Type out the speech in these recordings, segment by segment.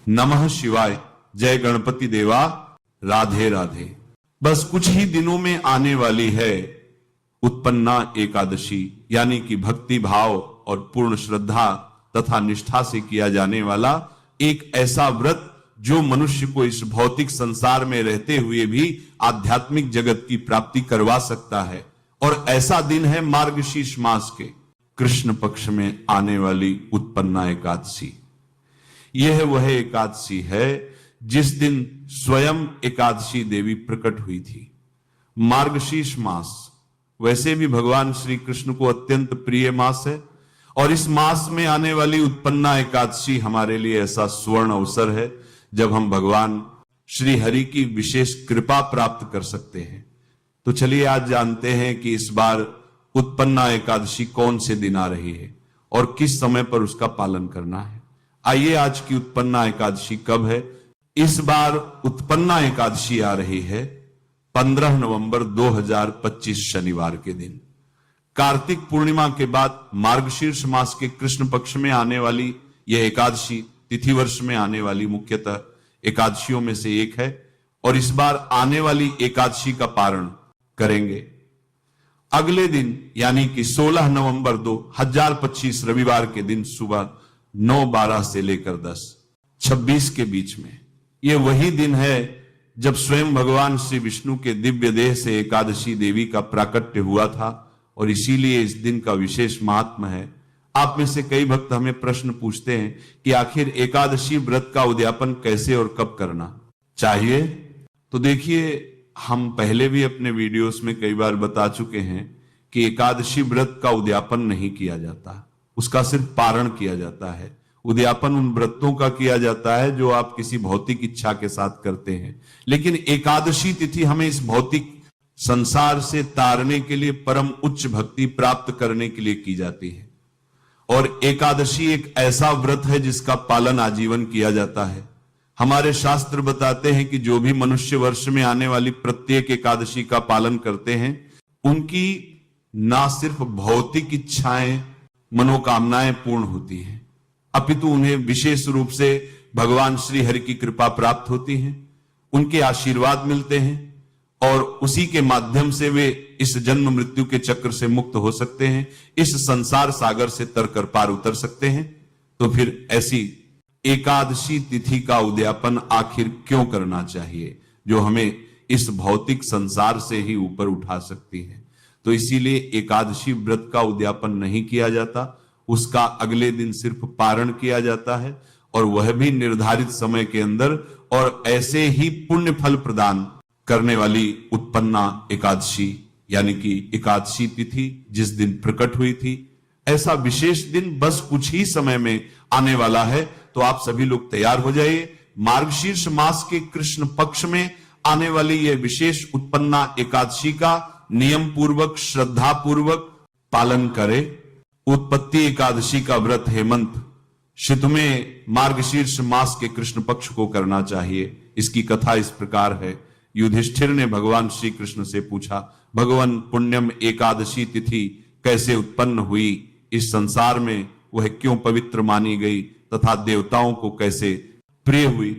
नमः शिवाय, जय गणपति देवा, राधे राधे। बस कुछ ही दिनों में आने वाली है उत्पन्ना एकादशी, यानी कि भक्ति भाव और पूर्ण श्रद्धा तथा निष्ठा से किया जाने वाला एक ऐसा व्रत जो मनुष्य को इस भौतिक संसार में रहते हुए भी आध्यात्मिक जगत की प्राप्ति करवा सकता है। और ऐसा दिन है मार्गशीर्ष मास के कृष्ण पक्ष में आने वाली उत्पन्ना एकादशी। यह वह एकादशी है जिस दिन स्वयं एकादशी देवी प्रकट हुई थी। मार्गशीर्ष मास वैसे भी भगवान श्री कृष्ण को अत्यंत प्रिय मास है, और इस मास में आने वाली उत्पन्ना एकादशी हमारे लिए ऐसा स्वर्ण अवसर है जब हम भगवान श्री हरि की विशेष कृपा प्राप्त कर सकते हैं। तो चलिए आज जानते हैं कि इस बार उत्पन्ना एकादशी कौन से दिन आ रही है और किस समय पर उसका पालन करना है। आइए, आज की उत्पन्ना एकादशी कब है? इस बार उत्पन्ना एकादशी आ रही है 15 नवंबर 2025 शनिवार के दिन। कार्तिक पूर्णिमा के बाद मार्गशीर्ष मास के कृष्ण पक्ष में आने वाली यह एकादशी तिथि वर्ष में आने वाली मुख्यतः एकादशियों में से एक है, और इस बार आने वाली एकादशी का पारण करेंगे अगले दिन, यानी कि 16 नवंबर 2025 रविवार के दिन सुबह 9:12 से लेकर 10:26 के बीच में। यह वही दिन है जब स्वयं भगवान श्री विष्णु के दिव्य देह से एकादशी देवी का प्राकट्य हुआ था, और इसीलिए इस दिन का विशेष महात्म है। आप में से कई भक्त हमें प्रश्न पूछते हैं कि आखिर एकादशी व्रत का उद्यापन कैसे और कब करना चाहिए। तो देखिए, हम पहले भी अपने वीडियोस में कई बार बता चुके हैं कि एकादशी व्रत का उद्यापन नहीं किया जाता, उसका सिर्फ पारण किया जाता है। उद्यापन उन व्रतों का किया जाता है जो आप किसी भौतिक इच्छा के साथ करते हैं, लेकिन एकादशी तिथि हमें इस भौतिक संसार से तारने के लिए, परम उच्च भक्ति प्राप्त करने के लिए की जाती है। और एकादशी एक ऐसा व्रत है जिसका पालन आजीवन किया जाता है। हमारे शास्त्र बताते हैं कि जो भी मनुष्य वर्ष में आने वाली प्रत्येक एकादशी का पालन करते हैं, उनकी ना सिर्फ भौतिक इच्छाएं, मनोकामनाएं पूर्ण होती हैं, अपितु उन्हें विशेष रूप से भगवान श्री हरि की कृपा प्राप्त होती है, उनके आशीर्वाद मिलते हैं, और उसी के माध्यम से वे इस जन्म मृत्यु के चक्र से मुक्त हो सकते हैं, इस संसार सागर से तरकर पार उतर सकते हैं। तो फिर ऐसी एकादशी तिथि का उद्यापन आखिर क्यों करना चाहिए जो हमें इस भौतिक संसार से ही ऊपर उठा सकती है? तो इसीलिए एकादशी व्रत का उद्यापन नहीं किया जाता, उसका अगले दिन सिर्फ पारण किया जाता है, और वह भी निर्धारित समय के अंदर। और ऐसे ही पुण्य फल प्रदान करने वाली उत्पन्ना एकादशी, यानी कि एकादशी तिथि जिस दिन प्रकट हुई थी, ऐसा विशेष दिन बस कुछ ही समय में आने वाला है। तो आप सभी लोग तैयार हो जाइए। मार्गशीर्ष मास के कृष्ण पक्ष में आने वाली यह विशेष उत्पन्ना एकादशी का नियम पूर्वक, श्रद्धा पूर्वक पालन करें। उत्पत्ति एकादशी का व्रत हेमंत ऋतु में मार्गशीर्ष मास के कृष्ण पक्ष को करना चाहिए। इसकी कथा इस प्रकार है। युधिष्ठिर ने भगवान श्री कृष्ण से पूछा, भगवान पुण्यम एकादशी तिथि कैसे उत्पन्न हुई, इस संसार में वह क्यों पवित्र मानी गई तथा देवताओं को कैसे प्रिय हुई?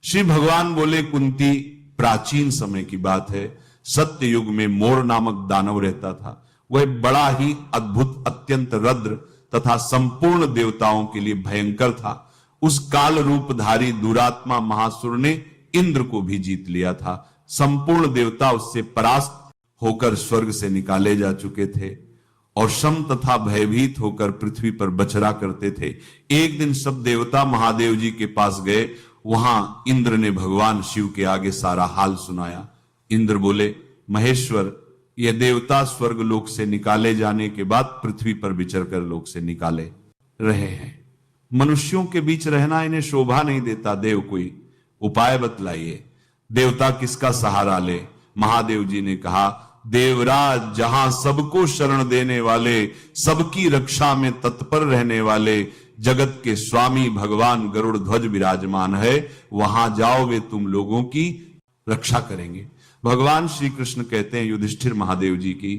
श्री भगवान बोले, कुंती, प्राचीन समय की बात है, सत्य युग में मोर नामक दानव रहता था। वह बड़ा ही अद्भुत, अत्यंत रद्र तथा संपूर्ण देवताओं के लिए भयंकर था। उस काल रूपधारी दुरात्मा महासुर ने इंद्र को भी जीत लिया था। संपूर्ण देवता उससे परास्त होकर स्वर्ग से निकाले जा चुके थे, और शम तथा भयभीत होकर पृथ्वी पर बचरा करते थे। एक दिन सब देवता महादेव जी के पास गए। वहां इंद्र ने भगवान शिव के आगे सारा हाल सुनाया। इंद्र बोले, महेश्वर, ये देवता स्वर्ग लोक से निकाले जाने के बाद पृथ्वी पर विचर कर लोक से निकाले रहे हैं। मनुष्यों के बीच रहना इन्हें शोभा नहीं देता। देव, कोई उपाय बतलाइए। देवता किसका सहारा ले? महादेव जी ने कहा, देवराज, जहां सबको शरण देने वाले, सबकी रक्षा में तत्पर रहने वाले जगत के स्वामी भगवान गरुड़ ध्वज विराजमान है, वहां जाओ, वे तुम लोगों की रक्षा करेंगे। भगवान श्री कृष्ण कहते हैं युधिष्ठिर महादेव जी की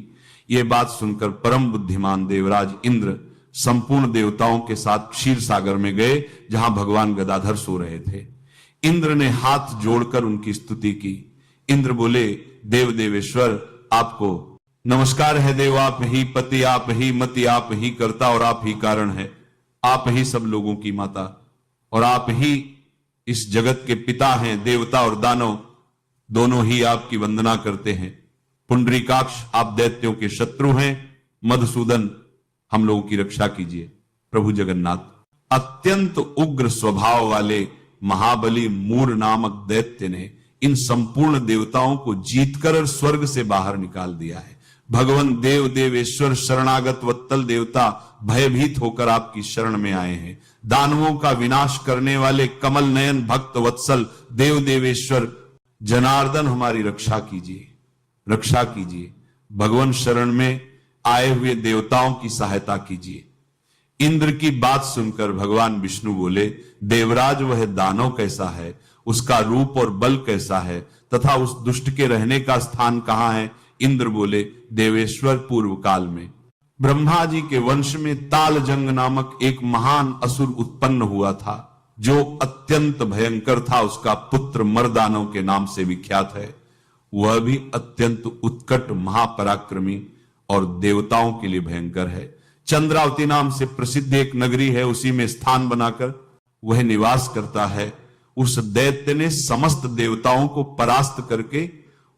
यह बात सुनकर परम बुद्धिमान देवराज इंद्र संपूर्ण देवताओं के साथ क्षीर सागर में गए, जहां भगवान गदाधर सो रहे थे। इंद्र ने हाथ जोड़कर उनकी स्तुति की। इंद्र बोले, देव देवेश्वर, आपको नमस्कार है देव, आप ही पति, आप ही मति, आप ही कर्ता और आप ही कारण है। आप ही सब लोगों की माता और आप ही इस जगत के पिता हैं। देवता और दानव दोनों ही आपकी वंदना करते हैं। पुंडरीकाक्ष, आप दैत्यों के शत्रु हैं। मधुसूदन, हम लोगों की रक्षा कीजिए। प्रभु जगन्नाथ, अत्यंत उग्र स्वभाव वाले महाबली मूर नामक दैत्य ने इन संपूर्ण देवताओं को जीतकर स्वर्ग से बाहर निकाल दिया है। भगवान देव देवेश्वर शरणागत वत्सल देवता भयभीत होकर आपकी शरण में आए हैं। दानवों का विनाश करने वाले कमल नयन भक्त वत्सल देव देवेश्वर जनार्दन, हमारी रक्षा कीजिए, रक्षा कीजिए। भगवान शरण में आए हुए देवताओं की सहायता कीजिए। इंद्र की बात सुनकर भगवान विष्णु बोले, देवराज, वह दानव कैसा है, उसका रूप और बल कैसा है, तथा उस दुष्ट के रहने का स्थान कहां है? इंद्र बोले, देवेश्वर, पूर्व काल में ब्रह्मा जी के वंश में तालजंग नामक एक महान असुर उत्पन्न हुआ था, जो अत्यंत भयंकर था। उसका पुत्र मर्दानव के नाम से विख्यात है। वह भी अत्यंत उत्कट, महापराक्रमी और देवताओं के लिए भयंकर है। चंद्रावती नाम से प्रसिद्ध एक नगरी है, उसी में स्थान बनाकर वह निवास करता है। उस दैत्य ने समस्त देवताओं को परास्त करके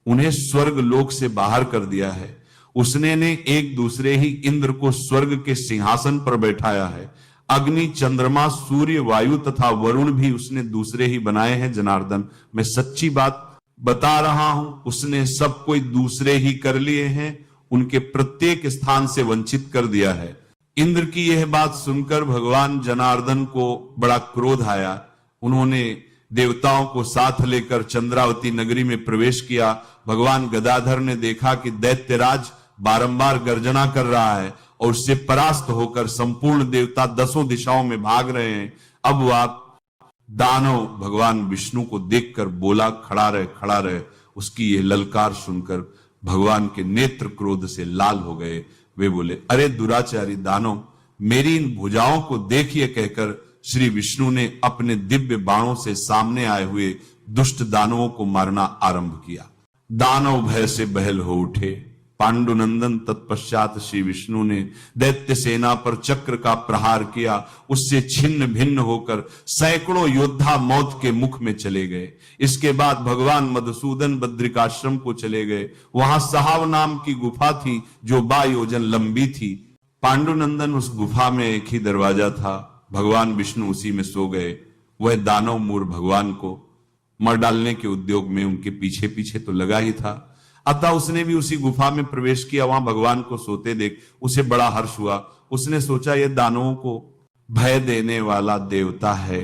उन्हें स्वर्ग लोक से बाहर कर दिया है। उसने ने एक दूसरे ही इंद्र को स्वर्ग के सिंहासन पर बैठाया है। अग्नि, चंद्रमा, सूर्य, वायु तथा वरुण भी उसने दूसरे ही बनाए हैं। जनार्दन, मैं सच्ची बात बता रहा हूं, उसने सब कोई दूसरे ही कर लिए हैं, उनके प्रत्येक स्थान से वंचित कर दिया है। इंद्र की यह बात सुनकर भगवान जनार्दन को बड़ा क्रोध आया। उन्होंने देवताओं को साथ लेकर चंद्रावती नगरी में प्रवेश किया। भगवान गदाधर ने देखा कि दैत्यराज बारंबार गर्जना कर रहा है और उससे परास्त होकर संपूर्ण देवता दसों दिशाओं में भाग रहे हैं। अब वह दानव भगवान विष्णु को देखकर बोला, खड़ा रहे, खड़ा रहे। उसकी यह ललकार सुनकर भगवान के नेत्र क्रोध से लाल हो गए। वे बोले, अरे दुराचारी दानव, मेरी इन भुजाओं को देखिए, कहकर श्री विष्णु ने अपने दिव्य बाणों से सामने आए हुए दुष्ट दानवों को मारना आरंभ किया। दानव भय से बहल हो उठे। पांडुनंदन तत्पश्चात श्री विष्णु ने दैत्य सेना पर चक्र का प्रहार किया। उससे छिन्न भिन्न होकर सैकड़ों योद्धा मौत के मुख में चले गए। इसके बाद भगवान मधुसूदन बद्रिकाश्रम को चले गए। वहां सहाव नाम की गुफा थी, जो 12 योजन लंबी थी। पांडुनंदन, उस गुफा में एक ही दरवाजा था। भगवान विष्णु उसी में सो गए। वह दानव मूर भगवान को मर डालने के उद्योग में उनके पीछे पीछे तो लगा ही था। अतः उसने भी उसी गुफा में प्रवेश किया। वहां भगवान को सोते देख उसे बड़ा हर्ष हुआ। उसने सोचा, यह दानवों को भय देने वाला देवता है,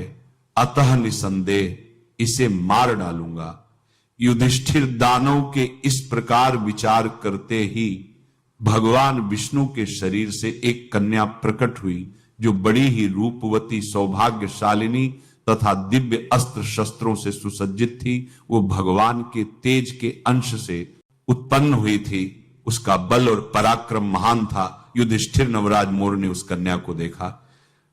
अतः निसंदेह इसे मार डालूंगा। युधिष्ठिर दानव के इस प्रकार विचार करते ही भगवान विष्णु के शरीर से एक कन्या प्रकट हुई, जो बड़ी ही रूपवती, सौभाग्यशालिनी तथा दिव्य अस्त्र शस्त्रों से सुसज्जित थी। वो भगवान के तेज के अंश से उत्पन्न हुई थी। उसका बल और पराक्रम महान था। युधिष्ठिर नवराज मोर ने उस कन्या को देखा।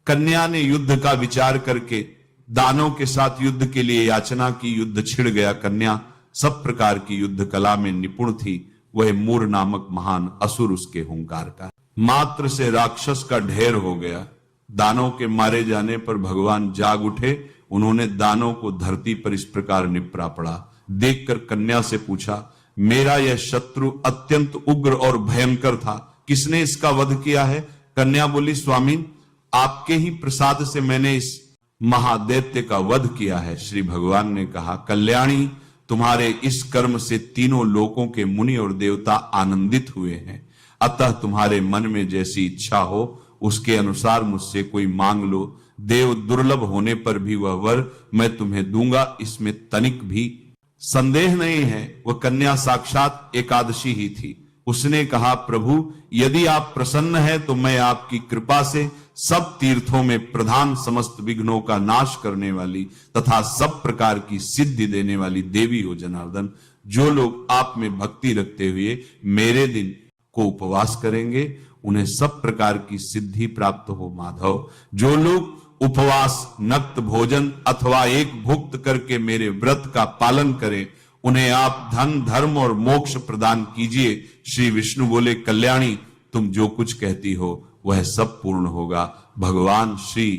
कन्या ने युद्ध का विचार करके दानव के साथ युद्ध के लिए याचना की। युद्ध छिड़ गया। कन्या सब प्रकार की युद्ध कला में निपुण थी। वह मूर नामक महान असुर उसके हुंकार का मात्र से राक्षस का ढेर हो गया। दानव के मारे जाने पर भगवान जाग उठे। उन्होंने दानव को धरती पर इस प्रकार निपरा पड़ा। देखकर कन्या से पूछा, मेरा यह शत्रु अत्यंत उग्र और भयंकर था, किसने इसका वध किया है? कन्या बोली, स्वामी, आपके ही प्रसाद से मैंने इस महादैत्य का वध किया है। श्री भगवान ने कहा, कल्याणी, तुम्हारे इस कर्म से तीनों लोकों के मुनि और देवता आनंदित हुए हैं। अतः तुम्हारे मन में जैसी इच्छा हो उसके अनुसार मुझसे कोई मांग लो। देव दुर्लभ होने पर भी वह वर मैं तुम्हें दूंगा, इसमें तनिक भी संदेह नहीं है। वह कन्या साक्षात एकादशी ही थी। उसने कहा, प्रभु, यदि आप प्रसन्न हैं तो मैं आपकी कृपा से सब तीर्थों में प्रधान, समस्त विघ्नों का नाश करने वाली तथा सब प्रकार की सिद्धि देने वाली देवी हो जनार्दन। जो लोग आप में भक्ति रखते हुए मेरे दिन को उपवास करेंगे उन्हें सब प्रकार की सिद्धि प्राप्त हो माधव। जो लोग उपवास, नक्त भोजन अथवा एक भुक्त करके मेरे व्रत का पालन करें उन्हें आप धन, धर्म और मोक्ष प्रदान कीजिए। श्री विष्णु बोले, कल्याणी तुम जो कुछ कहती हो वह सब पूर्ण होगा। भगवान श्री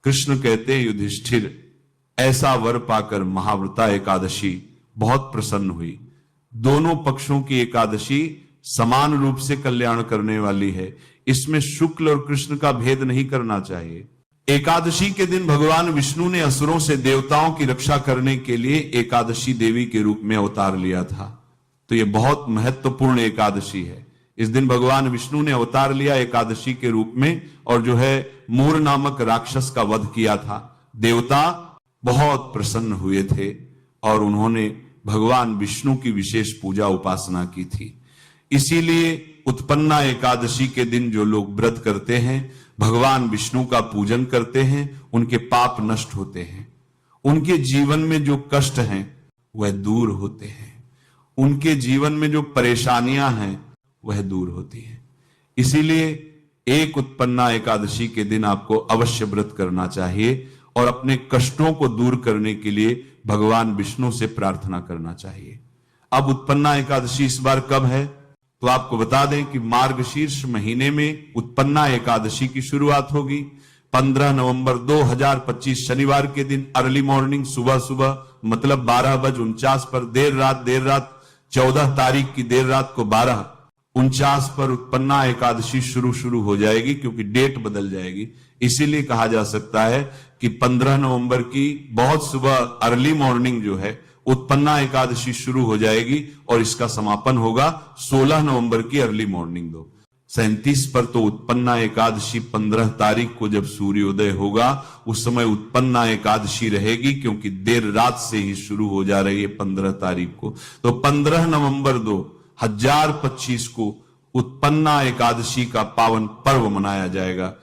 कृष्ण कहते हैं, युधिष्ठिर ऐसा वर पाकर महाव्रता एकादशी बहुत प्रसन्न हुई। दोनों पक्षों की एकादशी समान रूप से कल्याण करने वाली है, इसमें शुक्ल और कृष्ण का भेद नहीं करना चाहिए। एकादशी के दिन भगवान विष्णु ने असुरों से देवताओं की रक्षा करने के लिए एकादशी देवी के रूप में अवतार लिया था, तो यह बहुत महत्वपूर्ण एकादशी है। इस दिन भगवान विष्णु ने अवतार लिया एकादशी के रूप में और जो है मूर नामक राक्षस का वध किया था। देवता बहुत प्रसन्न हुए थे और उन्होंने भगवान विष्णु की विशेष पूजा उपासना की थी। इसीलिए उत्पन्ना एकादशी के दिन जो लोग व्रत करते हैं, भगवान विष्णु का पूजन करते हैं, उनके पाप नष्ट होते हैं, उनके जीवन में जो कष्ट हैं वह दूर होते हैं, उनके जीवन में जो परेशानियां हैं वह दूर होती हैं। इसीलिए एक उत्पन्ना एकादशी के दिन आपको अवश्य व्रत करना चाहिए और अपने कष्टों को दूर करने के लिए भगवान विष्णु से प्रार्थना करना चाहिए। अब उत्पन्ना एकादशी इस बार कब है तो आपको बता दें कि मार्गशीर्ष महीने में उत्पन्ना एकादशी की शुरुआत होगी। 15 नवंबर 2025 शनिवार के दिन अर्ली मॉर्निंग सुबह मतलब 12:49 पर देर रात 14 तारीख की देर रात को 12:49 पर उत्पन्ना एकादशी शुरू हो जाएगी, क्योंकि डेट बदल जाएगी। इसीलिए कहा जा सकता है कि 15 नवंबर की बहुत सुबह अर्ली मॉर्निंग जो है उत्पन्ना एकादशी शुरू हो जाएगी और इसका समापन होगा 16 नवंबर की अर्ली मॉर्निंग 37 पर। तो उत्पन्ना एकादशी 15 तारीख को जब सूर्योदय होगा उस समय उत्पन्ना एकादशी रहेगी, क्योंकि देर रात से ही शुरू हो जा रही है 15 तारीख को। तो 15 नवंबर 2025 को उत्पन्ना एकादशी का पावन पर्व मनाया जाएगा।